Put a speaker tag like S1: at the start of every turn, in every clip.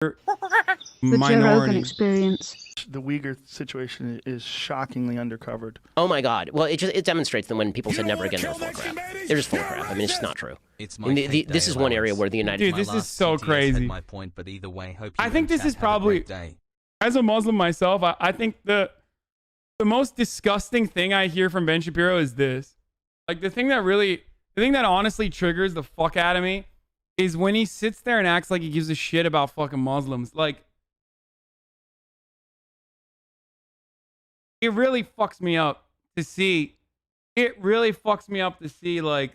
S1: The Joe Rogan experience.
S2: The Uyghur situation is shockingly undercovered.
S3: Oh my God! Well, it demonstrates that when people said never again, they're full of crap. They're just full of crap. I mean, it's just not true. This is one area where the United
S4: Dude, this is so crazy. My point, but either way, I think this is probably, as a Muslim myself, I think the most disgusting thing I hear from Ben Shapiro is this. Like the thing that honestly triggers the fuck out of me is when he sits there and acts like he gives a shit about fucking Muslims. Like, it really fucks me up to see. It really fucks me up to see, like,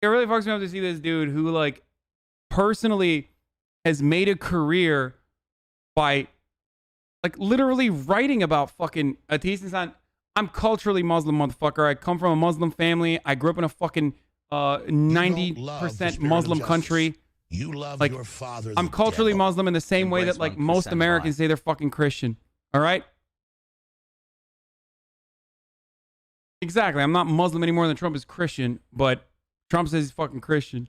S4: it really fucks me up to see this dude who, like, personally has made a career by, like, literally writing about fucking atheists. I'm culturally Muslim, motherfucker. I come from a Muslim family. I grew up in a fucking 90% Muslim country.
S5: You love
S4: like,
S5: your father.
S4: I'm culturally Muslim in the same way that, like, most Americans say they're fucking Christian. All right? Exactly. I'm not Muslim any more than Trump is Christian, but Trump says he's fucking Christian.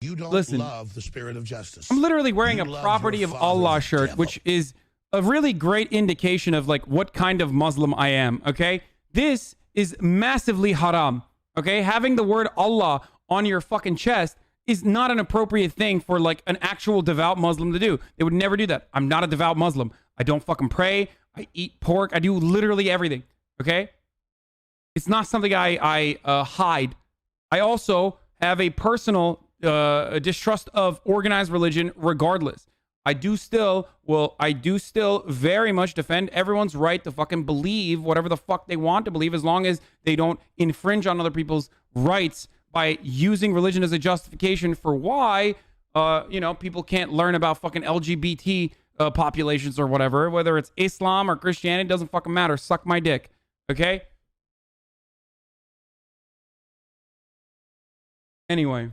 S5: You don't
S4: Listen,
S5: love the spirit of justice.
S4: I'm literally wearing a property of Allah shirt,
S5: devil.
S4: which is a really great indication of, like, what kind of Muslim I am, okay? This is massively haram, okay? Having the word Allah on your fucking chest is not an appropriate thing for, like, an actual devout Muslim to do. They would never do that. I'm not a devout Muslim. I don't fucking pray. I eat pork. I do literally everything, okay? It's not something I hide. I also have a personal distrust of organized religion regardless. I do still very much defend everyone's right to fucking believe whatever the fuck they want to believe, as long as they don't infringe on other people's rights by using religion as a justification for why, people can't learn about fucking LGBT populations or whatever, whether it's Islam or Christianity, doesn't fucking matter. Suck my dick. Okay? Anyway,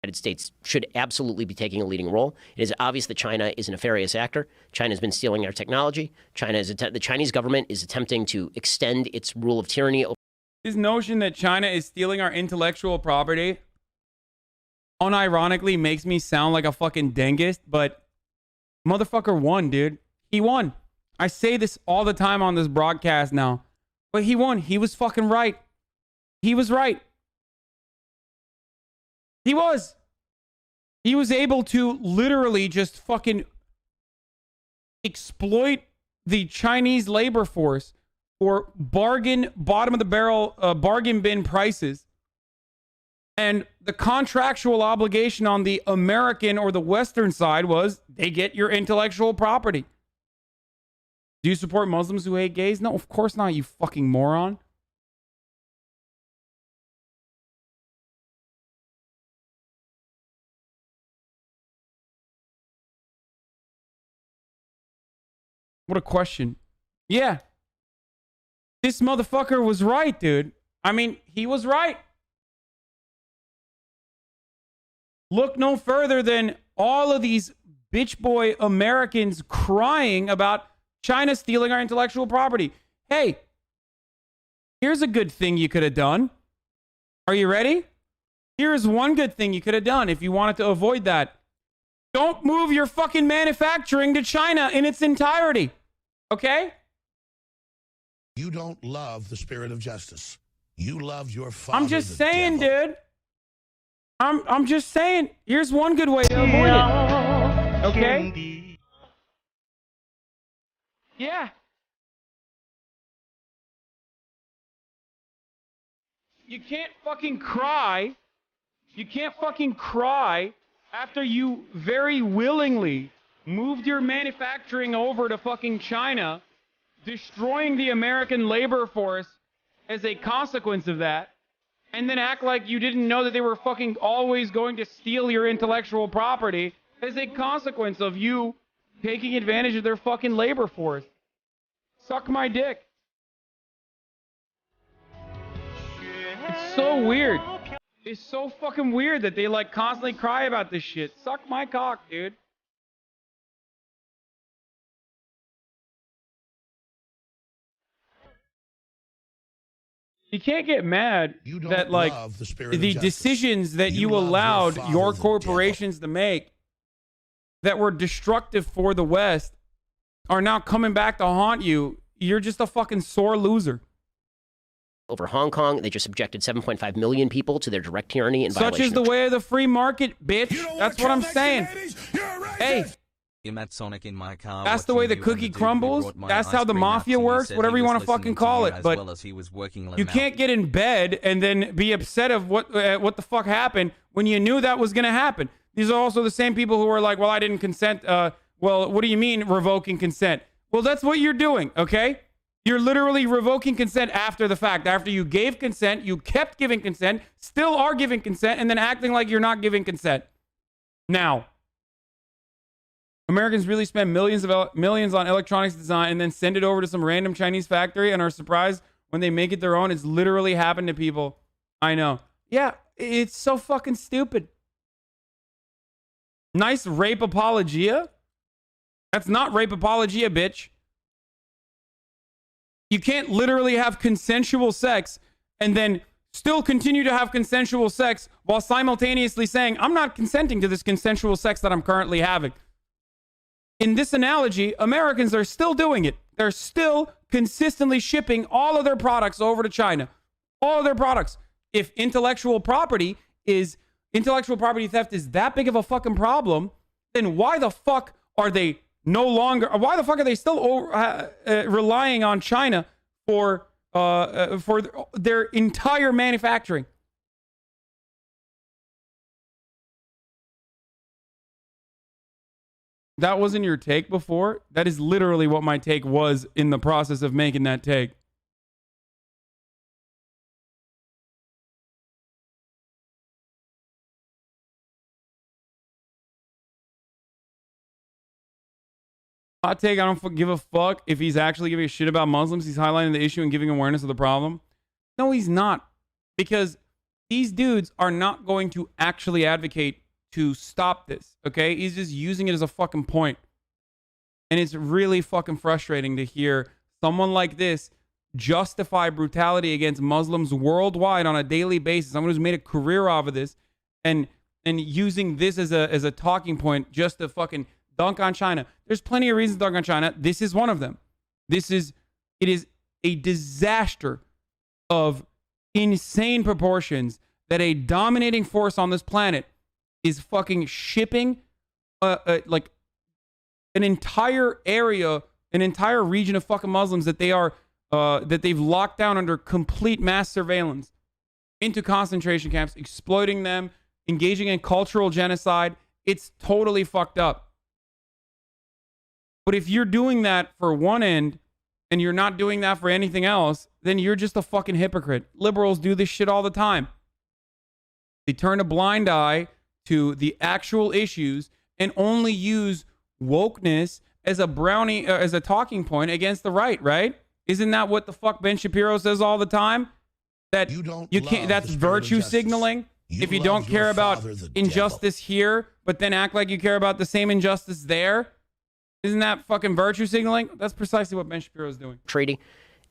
S3: United States should absolutely be taking a leading role. It is obvious that China is a nefarious actor. China has been stealing our technology. The Chinese government is attempting to extend its rule of tyranny.
S4: This notion that China is stealing our intellectual property unironically makes me sound like a fucking dentist, but motherfucker won, dude. He won. I say this all the time on this broadcast now, but he won. He was fucking right. He was right. He was. He was able to literally just fucking exploit the Chinese labor force for bargain, bottom of the barrel, bargain bin prices. And the contractual obligation on the American or the Western side was they get your intellectual property. Do you support Muslims who hate gays? No, of course not, you fucking moron. What a question. Yeah. This motherfucker was right, dude. I mean, he was right. Look no further than all of these bitch boy Americans crying about China stealing our intellectual property. Hey, here's a good thing you could have done. Are you ready? Here's one good thing you could have done if you wanted to avoid that. Don't move your fucking manufacturing to China in its entirety. Okay?
S5: You don't love the spirit of justice. You love your father.
S4: I'm just saying, dude. I'm just saying. Here's one good way to avoid it. Okay? Yeah. You can't fucking cry. You can't fucking cry after you very willingly moved your manufacturing over to fucking China, destroying the American labor force as a consequence of that, and then act like you didn't know that they were fucking always going to steal your intellectual property as a consequence of you taking advantage of their fucking labor force. Suck my dick. It's so weird. It's so fucking weird that they like constantly cry about this shit. Suck my cock, dude. You can't get mad
S5: You don't
S4: that, like,
S5: love the spirit of
S4: the
S5: justice.
S4: decisions that
S5: You
S4: you
S5: love your
S4: allowed
S5: father,
S4: your
S5: the
S4: corporations to make that were destructive for the West are now coming back to haunt you. You're just a fucking sore loser.
S3: Over Hong Kong, they just subjected 7.5 million people to their direct tyranny and violation.
S4: Such is the way of the free market, bitch.
S5: You don't
S4: That's
S5: wanna
S4: what I'm
S5: kill
S4: saying.
S5: Mexican You're a racist.
S4: Hey,
S6: In my car,
S4: that's the way the cookie crumbles. That's how the mafia works. Whatever you want to fucking call it. But you can't get in bed and then be upset of what the fuck happened when you knew that was going to happen. These are also the same people who are like, well, I didn't consent. Well, what do you mean revoking consent? Well, that's what you're doing, okay? You're literally revoking consent after the fact. After you gave consent, you kept giving consent, still are giving consent, and then acting like you're not giving consent. Now, Americans really spend millions on electronics design and then send it over to some random Chinese factory and are surprised when they make it their own. It's literally happened to people. I know. Yeah, it's so fucking stupid. Nice rape apologia? That's not rape apologia, bitch. You can't literally have consensual sex and then still continue to have consensual sex while simultaneously saying, I'm not consenting to this consensual sex that I'm currently having. In this analogy, Americans are still doing it. They're still consistently shipping all of their products over to China. All of their products. If intellectual property theft is that big of a fucking problem, then why the fuck are they still relying on China for their entire manufacturing? That wasn't your take before? That is literally what my take was in the process of making that take. Hot take, I don't give a fuck if he's actually giving a shit about Muslims. He's highlighting the issue and giving awareness of the problem. No, he's not. Because these dudes are not going to actually advocate to stop this, okay? He's just using it as a fucking point. And it's really fucking frustrating to hear someone like this justify brutality against Muslims worldwide on a daily basis. Someone who's made a career off of this and using this as a talking point just to fucking dunk on China. There's plenty of reasons to dunk on China. This is one of them. It is a disaster of insane proportions that a dominating force on this planet is fucking shipping like an entire area, an entire region of fucking Muslims that they've locked down under complete mass surveillance into concentration camps, exploiting them, engaging in cultural genocide. It's totally fucked up. But if you're doing that for one end and you're not doing that for anything else, then you're just a fucking hypocrite. Liberals do this shit all the time. They turn a blind eye to the actual issues and only use wokeness as a talking point against the right? Isn't that what the fuck Ben Shapiro says all the time? That you can't, that's virtue signaling. If you don't care about injustice here, but then act like you care about the same injustice there. Isn't that fucking virtue signaling? That's precisely what Ben Shapiro is doing.
S3: Treaty.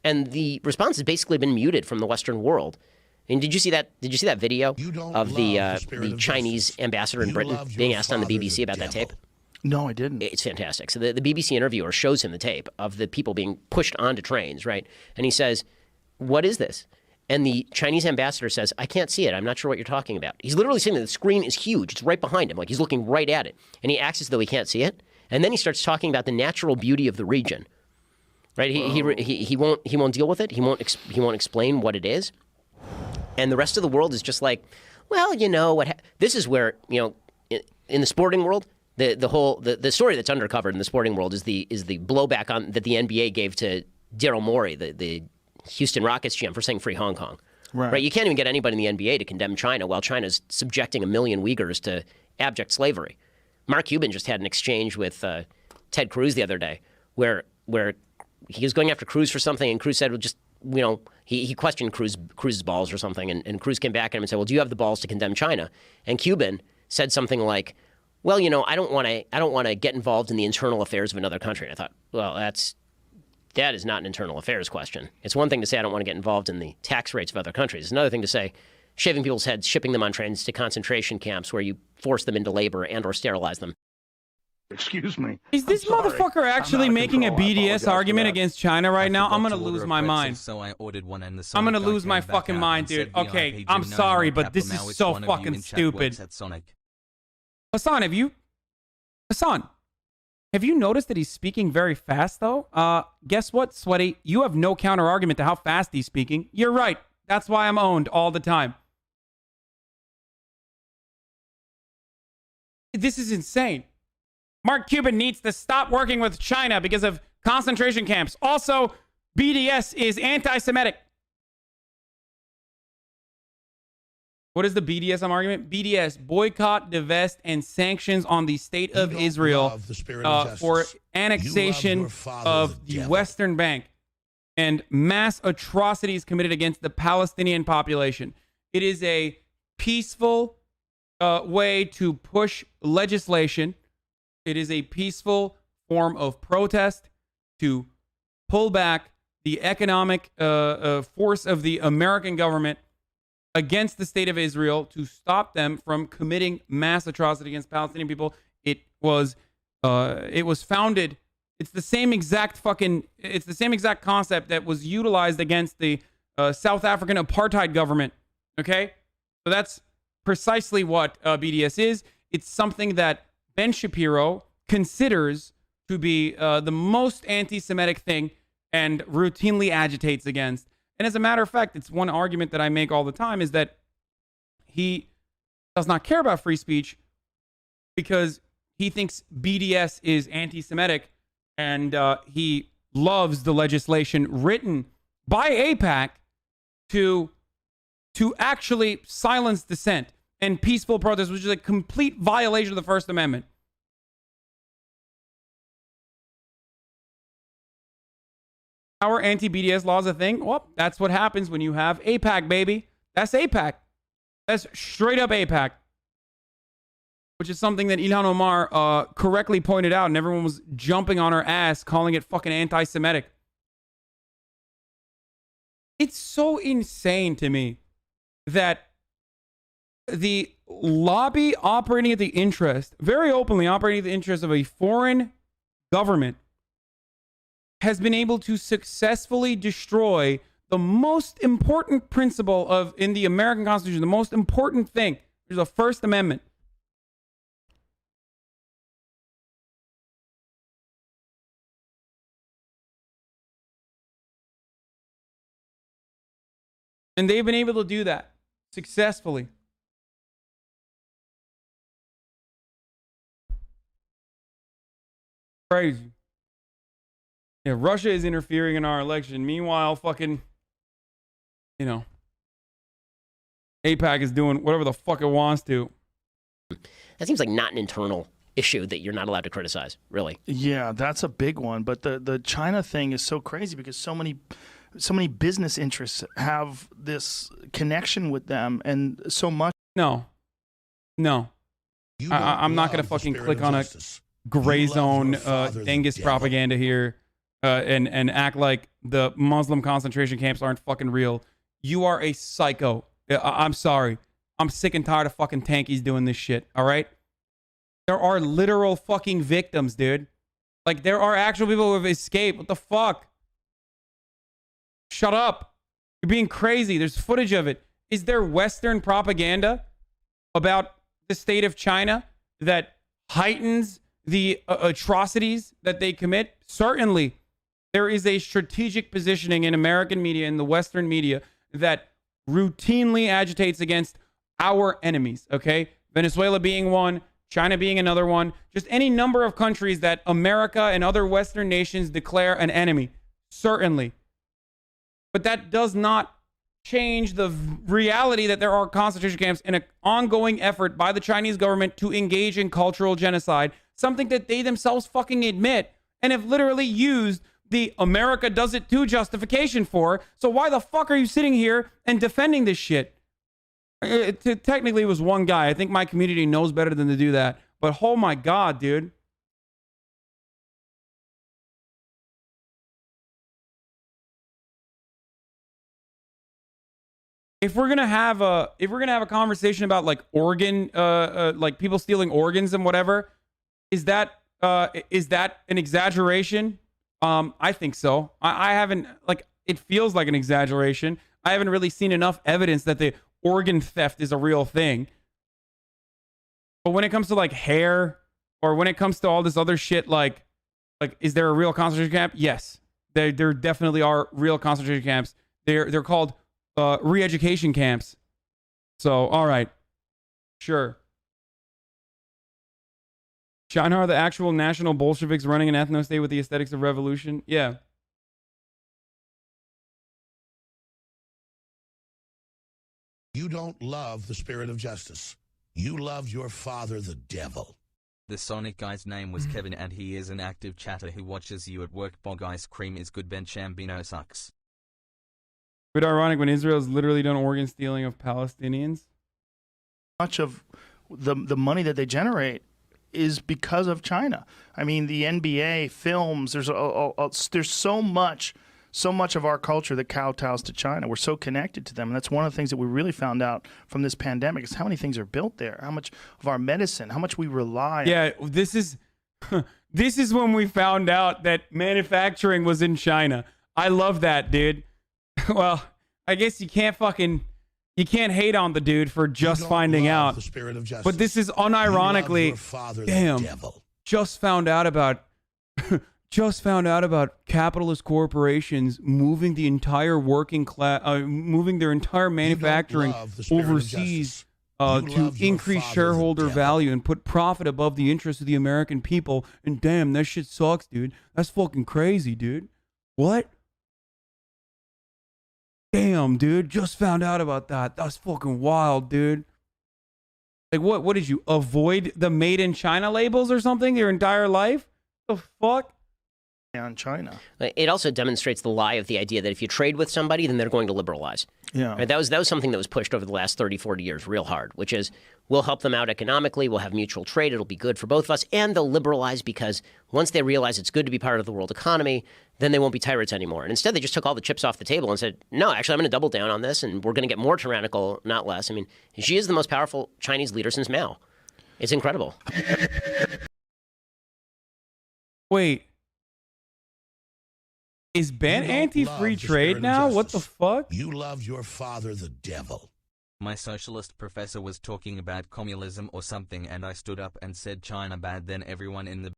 S3: And the response has basically been muted from the Western world. And did you see that video of the Chinese ambassador in Britain being asked on the BBC about that tape?
S2: No, I didn't.
S3: It's fantastic. So the BBC interviewer shows him the tape of the people being pushed onto trains, right? And he says, what is this? And the Chinese ambassador says, I can't see it. I'm not sure what you're talking about. He's literally saying that the screen is huge. It's right behind him. Like he's looking right at it. And he acts as though he can't see it. And then he starts talking about the natural beauty of the region, right? He won't deal with it. He won't explain what it is. And the rest of the world is just like, well, you know what? This is where, you know, in the sporting world, the story that's undercovered in the sporting world is the blowback on that the NBA gave to Daryl Morey, the Houston Rockets GM, for saying free Hong Kong. Right? You can't even get anybody in the NBA to condemn China while China's subjecting 1 million Uyghurs to abject slavery. Mark Cuban just had an exchange with Ted Cruz the other day where he was going after Cruz for something, and Cruz said, well, just, you know, he questioned Cruz's balls or something, and Cruz came back at him and said, well, do you have the balls to condemn China? And Cuban said something like, well, you know, I don't want to get involved in the internal affairs of another country. And I thought, well, that's That is not an internal affairs question. It's one thing to say I don't want to get involved in the tax rates of other countries. It's another thing to say shaving people's heads, shipping them on trains to concentration camps where you force them into labor and or sterilize them.
S2: Excuse me.
S4: Is this motherfucker actually making a BDS argument against China right now? I'm gonna lose my mind.
S6: So I ordered one and the
S4: I'm gonna
S6: Sonic guy
S4: lose my
S6: came back
S4: fucking
S6: out
S4: mind,
S6: and
S4: dude.
S6: said,
S4: Okay,
S6: "VIP
S4: I'm
S6: Jim,
S4: sorry,
S6: now
S4: but this
S6: now
S4: is
S6: it's
S4: so
S6: one of you
S4: fucking
S6: in chat
S4: stupid.
S6: works at Sonic."
S4: Hassan, have you noticed that he's speaking very fast, though? Guess what, Sweaty? You have no counter argument to how fast he's speaking. You're right. That's why I'm owned all the time. This is insane. Mark Cuban needs to stop working with China because of concentration camps. Also, BDS is anti-Semitic. What is the BDSM argument? BDS, boycott, divest, and sanctions on the state of Israel for annexation of the Western Bank and mass atrocities committed against the Palestinian population. It is a peaceful way to push legislation. It is a peaceful form of protest to pull back the economic force of the American government against the state of Israel to stop them from committing mass atrocity against Palestinian people. It was founded. It's the same exact concept that was utilized against the South African apartheid government. Okay, so that's precisely what BDS is. It's something that Ben Shapiro considers to be the most anti-Semitic thing and routinely agitates against. And as a matter of fact, it's one argument that I make all the time is that he does not care about free speech because he thinks BDS is anti-Semitic and he loves the legislation written by AIPAC to actually silence dissent and peaceful protest, which is a complete violation of the First Amendment. Our anti-BDS law is a thing. Well, that's what happens when you have AIPAC, baby. That's AIPAC. That's straight up AIPAC. Which is something that Ilhan Omar correctly pointed out, and everyone was jumping on her ass, calling it fucking anti-Semitic. It's so insane to me that the lobby operating at the interest, very openly operating at the interest of a foreign government, has been able to successfully destroy the most important principle in the American Constitution, the most important thing, which is the First Amendment. And they've been able to do that successfully. Crazy. Yeah, Russia is interfering in our election. Meanwhile, fucking, AIPAC is doing whatever the fuck it wants to.
S3: That seems like not an internal issue that you're not allowed to criticize, really.
S2: Yeah, that's a big one. But the China thing is so crazy because so many business interests have this connection with them, and so much.
S4: No. I'm not going to fucking click on a gray zone Genghis propaganda here and act like the Muslim concentration camps aren't fucking real. You are a psycho. I'm sorry. I'm sick and tired of fucking tankies doing this shit, all right? There are literal fucking victims, dude. Like, there are actual people who have escaped. What the fuck? Shut up. You're being crazy. There's footage of it. Is there Western propaganda about the state of China that heightens the atrocities that they commit? Certainly. There is a strategic positioning in American media, in the Western media, that routinely agitates against our enemies, okay? Venezuela being one, China being another one, just any number of countries that America and other Western nations declare an enemy. Certainly. But that does not change the reality that there are concentration camps and an ongoing effort by the Chinese government to engage in cultural genocide, something that they themselves fucking admit and have literally used the America does it too justification for. So why the fuck are you sitting here and defending this shit? Technically, it was one guy. I think my community knows better than to do that. But oh my God, dude. if we're gonna have a conversation about like organ, like people stealing organs and whatever, is that an exaggeration? I think so. I haven't, like, it feels like an exaggeration. I haven't really seen enough evidence that the organ theft is a real thing. But when it comes to like hair, or when it comes to all this other shit, like is there a real concentration camp? Yes, there definitely are real concentration camps. They're called re-education camps. So all right, sure. China are the actual national Bolsheviks running an ethno-state with the aesthetics of revolution. Yeah.
S5: You don't love the spirit of justice. You love your father, the devil.
S6: The Sonic guy's name was Kevin and he is an active chatter who watches you at work. Bog ice cream is good. Ben Chambino sucks.
S4: Bit ironic when Israel's literally done organ stealing of Palestinians.
S2: Much of the money that they generate is because of China. I mean, the NBA, films, there's so much of our culture that kowtows to China. We're so connected to them. And that's one of the things that we really found out from this pandemic is how many things are built there, how much of our medicine, how much we rely on.
S4: Yeah, this is when we found out that manufacturing was in China. I love that, dude. Well, I guess you can't hate on the dude for just finding out.
S5: The spirit of justice.
S4: But this is unironically, damn, just found out about capitalist corporations moving the entire working class, moving their entire manufacturing overseas to increase shareholder value and put profit above the interests of the American people. And damn, that shit sucks, dude. That's fucking crazy, dude. What? Damn, dude. Just found out about that. That's fucking wild, dude. Like, what did you avoid the made in China labels or something your entire life? The fuck?
S2: On China.
S3: It also demonstrates the lie of the idea that if you trade with somebody, then they're going to liberalize.
S2: Yeah.
S3: Right? That was something that was pushed over the last 30, 40 years real hard, which is we'll help them out economically, we'll have mutual trade, it'll be good for both of us, and they'll liberalize because once they realize it's good to be part of the world economy, then they won't be tyrants anymore. And instead, they just took all the chips off the table and said, no, actually, I'm going to double down on this, and we're going to get more tyrannical, not less. I mean, Xi is the most powerful Chinese leader since Mao. It's incredible.
S4: Wait. Is Ben anti-free trade now? What the fuck?
S5: You love your father, the devil.
S6: My socialist professor was talking about communism or something and I stood up and said China bad, then everyone in the